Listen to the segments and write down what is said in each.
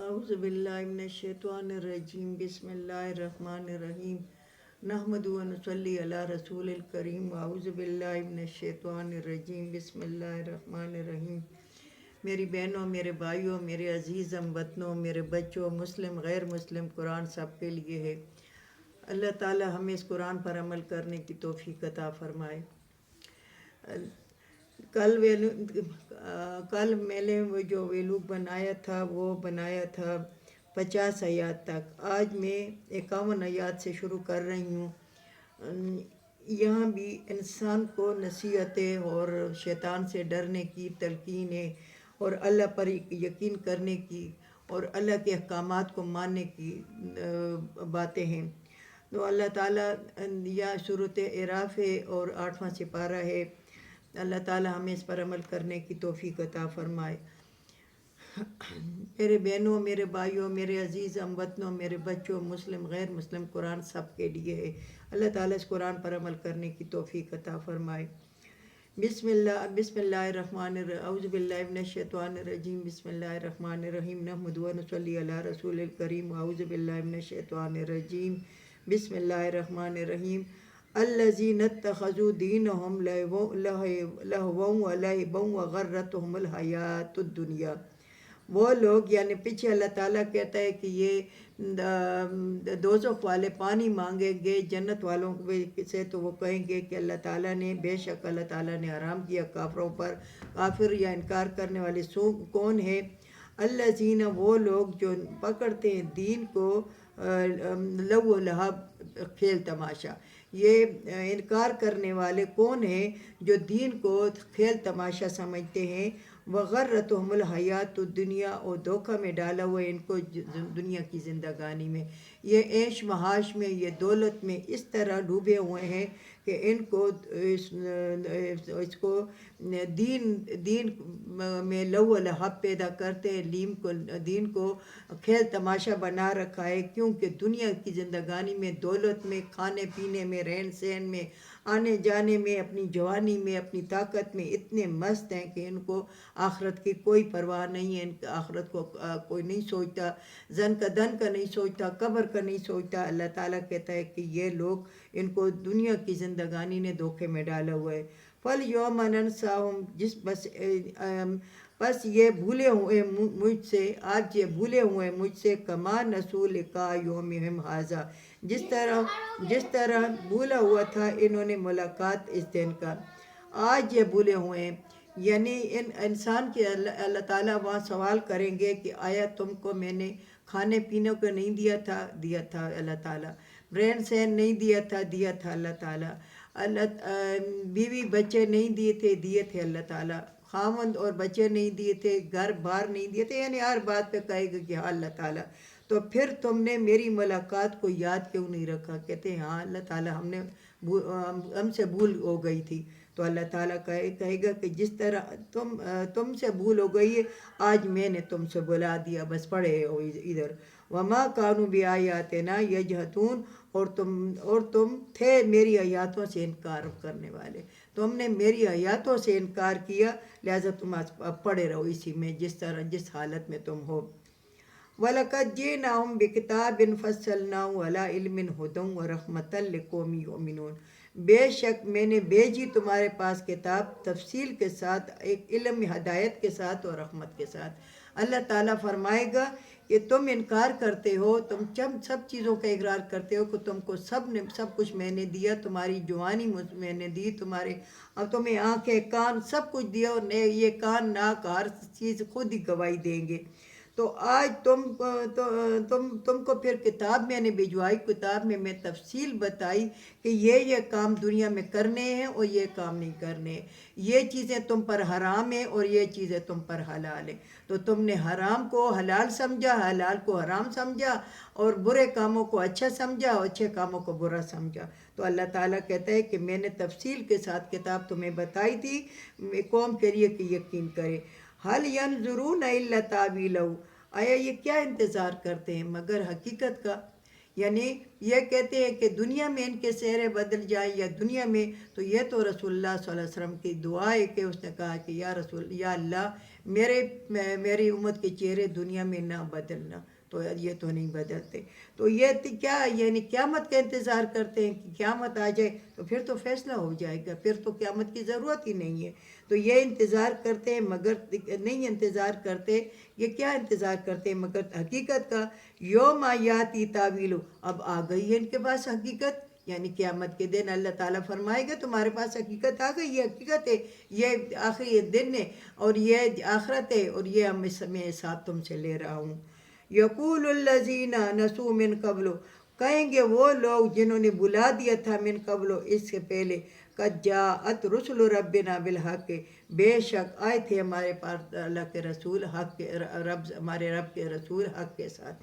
اعوذ باللہ من الشیطان الرجیم بسم اللہ الرحمن الرحیم نحمدہ و نصلی علی رسول الکریم اعوذ باللہ من الشیطان الرجیم بسم اللہ الرحمن الرحیم۔ میری بہنوں، میرے بھائیوں، میرے عزیز ہم وطنوں، میرے بچوں، مسلم غیر مسلم، قرآن سب کے لیے ہے۔ اللہ تعالی ہمیں اس قرآن پر عمل کرنے کی توفیق عطا فرمائے۔ کل میں نے وہ جو ویلوگ بنایا تھا وہ بنایا تھا 50 آیات تک۔ آج میں 51 آیات سے شروع کر رہی ہوں۔ یہاں بھی انسان کو نصیحتیں اور شیطان سے ڈرنے کی تلقین ہے اور اللہ پر یقین کرنے کی اور اللہ کے احکامات کو ماننے کی باتیں ہیں۔ تو اللہ تعالیٰ یا سورۃ اعراف ہے اور 8واں سپارہ ہے۔ اللہ تعالیٰ ہمیں اس پر عمل کرنے کی توفیق عطا فرمائے۔ میرے بہنوں، میرے بھائیوں، میرے عزیز ہم وطنوں، میرے بچوں، مسلم غیر مسلم، قرآن سب کے لیے ہے۔ اللہ تعالیٰ اس قرآن پر عمل کرنے کی توفیق عطا فرمائے۔ بسم اللہ الرحمن الرحیم اعوذ باللہ من الشیطان الرجیم بسم اللہ الرحمن الرحیم نحمدہ و نصلی علی رسول الکریم اعوذ باللہ من الشیطان الرجیم بسم اللہ الرحمن الرحیم۔ الذین اتخذوا دینہم لہوا ولعبا وغرتہم الحیاۃ الدنیا۔ وہ لوگ، یعنی پیچھے اللہ تعالیٰ کہتا ہے کہ یہ دوزخ والے پانی مانگیں گے جنت والوں سے، تو وہ کہیں گے کہ اللہ تعالیٰ نے، بے شک اللہ تعالیٰ نے حرام کیا کافروں پر۔ کافر یا انکار کرنے والے کون ہے؟ الذین، وہ لوگ جو پکڑتے ہیں دین کو لو و لہب، کھیل تماشا۔ یہ انکار کرنے والے کون ہیں؟ جو دین کو کھیل تماشا سمجھتے ہیں۔ وغرتہم الحیات الدنیا، اور دھوکہ میں ڈالا ہوا ہے ان کو دنیا کی زندگانی میں۔ یہ عیش معاش میں، یہ دولت میں اس طرح ڈوبے ہوئے ہیں کہ ان کو اس کو دین میں لو و لہب پیدا کرتے ہیں، دین کو کھیل تماشا بنا رکھا ہے، کیونکہ دنیا کی زندگانی میں، دولت میں، کھانے پینے میں، رہن سہن میں، آنے جانے میں، اپنی جوانی میں، اپنی طاقت میں اتنے مست ہیں کہ ان کو آخرت کی کوئی پرواہ نہیں ہے۔ ان آخرت کو کوئی نہیں سوچتا، دن کا نہیں سوچتا، قبر کا نہیں سوچتا۔ اللہ تعالیٰ کہتا ہے کہ یہ لوگ، ان کو دنیا کی زندگانی نے دھوکے میں ڈالا ہوا ہے۔ فَالْيَوْمَ نَنْسَاهُمْ، بس یہ بھولے ہوئے مجھ سے، آج یہ بھولے ہوئے مجھ سے، کما نسوا لقاء یومہم ھذا، جس طرح بھولا ہوا تھا انہوں نے ملاقات اس دن کا۔ آج یہ بھولے ہوئے ہیں، یعنی انسان کے اللہ تعالیٰ وہاں سوال کریں گے کہ آیا تم کو میں نے کھانے پینے کو نہیں دیا تھا؟ دیا تھا اللہ تعالیٰ۔ رہن سہن نہیں دیا تھا؟ دیا تھا اللہ تعالیٰ۔ بیوی بچے نہیں دیے تھے اللہ تعالیٰ۔ خاوند اور بچے نہیں دیے تھے، گھر بار نہیں دیے تھے، یعنی ہر بات پہ کہے گا کہ ہاں اللہ تعالیٰ۔ تو پھر تم نے میری ملاقات کو یاد کیوں نہیں رکھا؟ کہتے ہیں ہاں اللہ تعالیٰ ہم سے بھول ہو گئی تھی۔ تو اللہ تعالیٰ کہے گا کہ جس طرح تم سے بھول ہو گئی ہے، آج میں نے تم سے بلا دیا، بس پڑے ہو ادھر۔ وما کانوا بآیاتنا یجحدون، اور تم تھے میری آیاتوں سے انکار کرنے والے۔ تم نے میری آیاتوں سے انکار کیا، لہذا تم پڑے رہو اسی میں، جس حالت میں تم ہو۔ وَلَقَدْ جِئْنَاهُمْ بِكِتَابٍ فَصَّلْنَاهُ عَلَىٰ عِلْمٍ هُدًى وَرَحْمَةً لِقَوْمٍ يُؤْمِنُونَ۔ بے شک میں نے بھیجی تمہارے پاس کتاب تفصیل کے ساتھ، ایک علم ہدایت کے ساتھ اور رحمت کے ساتھ۔ اللہ تعالیٰ فرمائے گا کہ تم انکار کرتے ہو، تم سب چیزوں کا اقرار کرتے ہو کہ تم کو سب کچھ میں نے دیا، تمہاری جوانی میں نے دی، تمہیں آنکھیں کان سب کچھ دیا، اور یہ کان ناک ہر چیز خود ہی گواہی دیں گے۔ تو آج تم کو پھر کتاب میں نے بھجوائی، کتاب میں تفصیل بتائی کہ یہ کام دنیا میں کرنے ہیں اور یہ کام نہیں کرنے ہیں، یہ چیزیں تم پر حرام ہیں اور یہ چیزیں تم پر حلال ہیں۔ تو تم نے حرام کو حلال سمجھا، حلال کو حرام سمجھا، اور برے کاموں کو اچھا سمجھا اور اچھے کاموں کو برا سمجھا۔ تو اللہ تعالیٰ کہتا ہے کہ میں نے تفصیل کے ساتھ کتاب تمہیں بتائی تھی قوم کے لیے کہ یقین کرے۔ هل ينظرون الا تاویلہ، آیا یہ کیا انتظار کرتے ہیں مگر حقیقت کا؟ یعنی یہ کہتے ہیں کہ دنیا میں ان کے چہرے بدل جائیں یا دنیا میں، تو یہ تو رسول اللہ صلی اللہ علیہ وسلم کی دعا ہے کہ اس نے کہا کہ یا اللہ میری امت کے چہرے دنیا میں نہ بدلنا، تو یہ تو نہیں بدلتے. تو یہ کیا یعنی قیامت کا انتظار کرتے ہیں کہ قیامت آ جائے تو پھر تو فیصلہ ہو جائے گا، پھر تو قیامت کی ضرورت ہی نہیں ہے. تو یہ انتظار کرتے ہیں مگر نہیں انتظار کرتے. یہ کیا انتظار کرتے ہیں مگر حقیقت کا. یوم آیاتی تعویلو، اب آ گئی ہے ان کے پاس حقیقت، یعنی قیامت کے دن اللہ تعالیٰ فرمائے گا تمہارے پاس حقیقت آ گئی، یہ حقیقت ہے، یہ آخری دن ہے اور یہ آخرت ہے اور یہ میں حساب تم سے لے رہا ہوں. یقول الذین نسوا من قبل، کہیں گے وہ لوگ جنہوں نے بلا دیا تھا من قبل اس سے پہلے، قد جاءت رسل ربنا بالحق، بے شک آئے تھے ہمارے پاس اللہ کے رسول حق کے، ہمارے رب کے رسول حق کے ساتھ.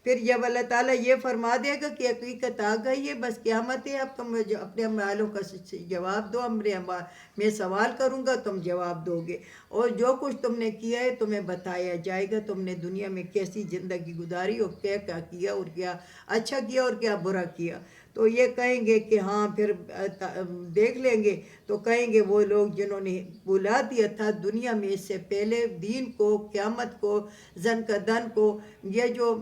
پھر جب اللہ تعالیٰ یہ فرما دے گا کہ حقیقت آ گئی ہے، بس قیامت ہے، اب تم اپنے اعمالوں کا جواب دو، میں سوال کروں گا تم جواب دو گے، اور جو کچھ تم نے کیا ہے تمہیں بتایا جائے گا، تم نے دنیا میں کیسی زندگی گزاری اور کیا کیا کیا اور کیا اچھا کیا اور کیا برا کیا. تو یہ کہیں گے کہ ہاں، پھر دیکھ لیں گے. تو کہیں گے وہ لوگ جنہوں نے بلا دیا تھا دنیا میں اس سے پہلے دین کو، قیامت کو، زن کا دن کو، یہ جو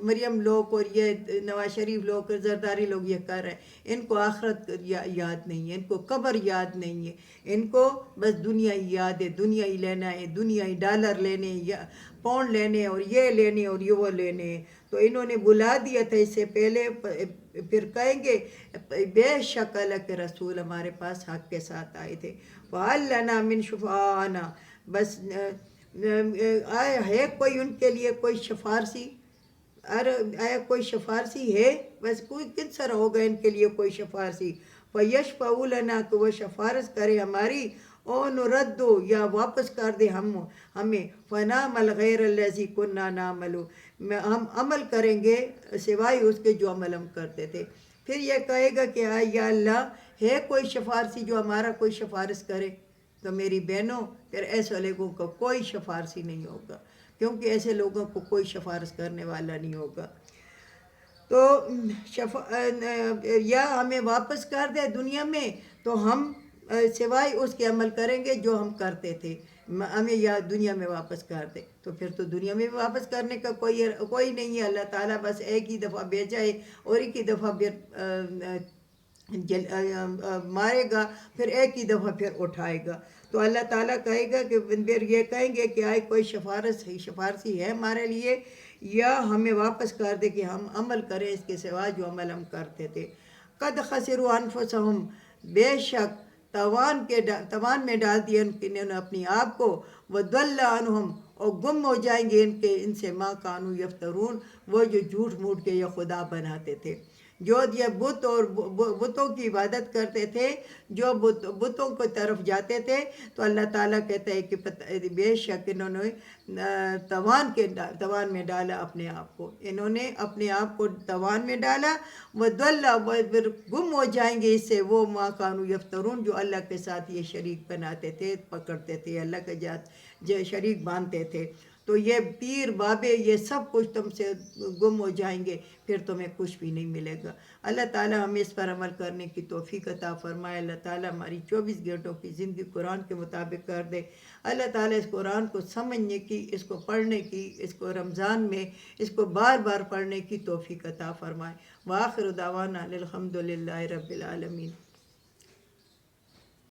مریم لوگ اور یہ نواز شریف لوگ اور زرداری لوگ یہ کر رہے ہیں، ان کو آخرت یاد نہیں ہے، ان کو قبر یاد نہیں ہے، ان کو بس دنیا ہی یاد ہے، دنیا ہی لینا ہے، دنیا ہی ڈالر لینے، یا پاؤنڈ لینے اور یہ لینے اور یہ وہ لینے ہیں. تو انہوں نے بلا دیا تھا اس سے پہلے. پھر کہیں گے بے شک اللہ کے رسول ہمارے پاس حق کے ساتھ آئے تھے. فَهَلْ لَنَا مِن شُفَعَاءَ، بس آیا ہے کوئی ان کے لیے کوئی شفارسی، آیا کوئی شفارسی ہے؟ بس کوئی کن سر ہوگا ان کے لیے کوئی شفارسی. فَيَشْفَعُوا لَنَا، کہ وہ شفارس کرے ہماری، او نردو، یا واپس کر دے ہمیں، فَنَعْمَلْ غَيْرَ الَّذِي كُنَّا نَعْمَلُ، ہم عمل کریں گے سوائے اس کے جو عمل ہم کرتے تھے. پھر یہ کہے گا کہ یا اللہ ہے کوئی شفارسی جو ہمارا کوئی شفارس کرے. تو میری بہنوں، پھر ایسے لوگوں کا کوئی شفارسی نہیں ہوگا، کیونکہ ایسے لوگوں کو کوئی شفارس کرنے والا نہیں ہوگا. تو یا ہمیں واپس کر دے دنیا میں تو ہم سوائے اس کے عمل کریں گے جو ہم کرتے تھے، ہمیں یا دنیا میں واپس کر دے. تو پھر تو دنیا میں واپس کرنے کا کوئی نہیں ہے. اللہ تعالیٰ بس ایک ہی دفعہ بھیجا ہے اور ایک ہی دفعہ پھر مارے گا، پھر ایک ہی دفعہ پھر اٹھائے گا. تو اللہ تعالیٰ کہے گا کہ پھر یہ کہیں گے کہ آئے کوئی شفارسی ہے ہمارے لیے، یا ہمیں واپس کر دے کہ ہم عمل کریں اس کے سوا جو عمل ہم کرتے تھے. قد خسروا انفسہم، بے شک توان میں ڈال دیا انہوں نے اپنی آپ کو. وضل عنہم، اور گم ہو جائیں گے ان سے ما کانوا یفترون، وہ جو جھوٹ موٹ کے یہ خدا بناتے تھے، جو یہ بت اور بتوں کی عبادت کرتے تھے، جو بتوں کو طرف جاتے تھے. تو اللہ تعالیٰ کہتا ہے کہ بے شک انہوں نے توان میں ڈالا اپنے آپ کو، انہوں نے اپنے آپ کو توان میں ڈالا. وضل، پھر گم ہو جائیں گے اس سے وہ ما کانوا یفترون، جو اللہ کے ساتھ یہ شریک بناتے تھے، پکڑتے تھے، اللہ کے جو شریک باندھتے تھے. تو یہ پیر بابے یہ سب کچھ تم سے گم ہو جائیں گے، پھر تمہیں کچھ بھی نہیں ملے گا. اللہ تعالیٰ ہمیں اس پر عمل کرنے کی توفیق عطا فرمائے. اللہ تعالیٰ ہماری 24 گھنٹوں کی زندگی قرآن کے مطابق کر دے. اللہ تعالیٰ اس قرآن کو سمجھنے کی، اس کو پڑھنے کی، اس کو رمضان میں اس کو بار بار پڑھنے کی توفیق عطا فرمائے. وآخر دعوانا الحمدللہ رب العالمین.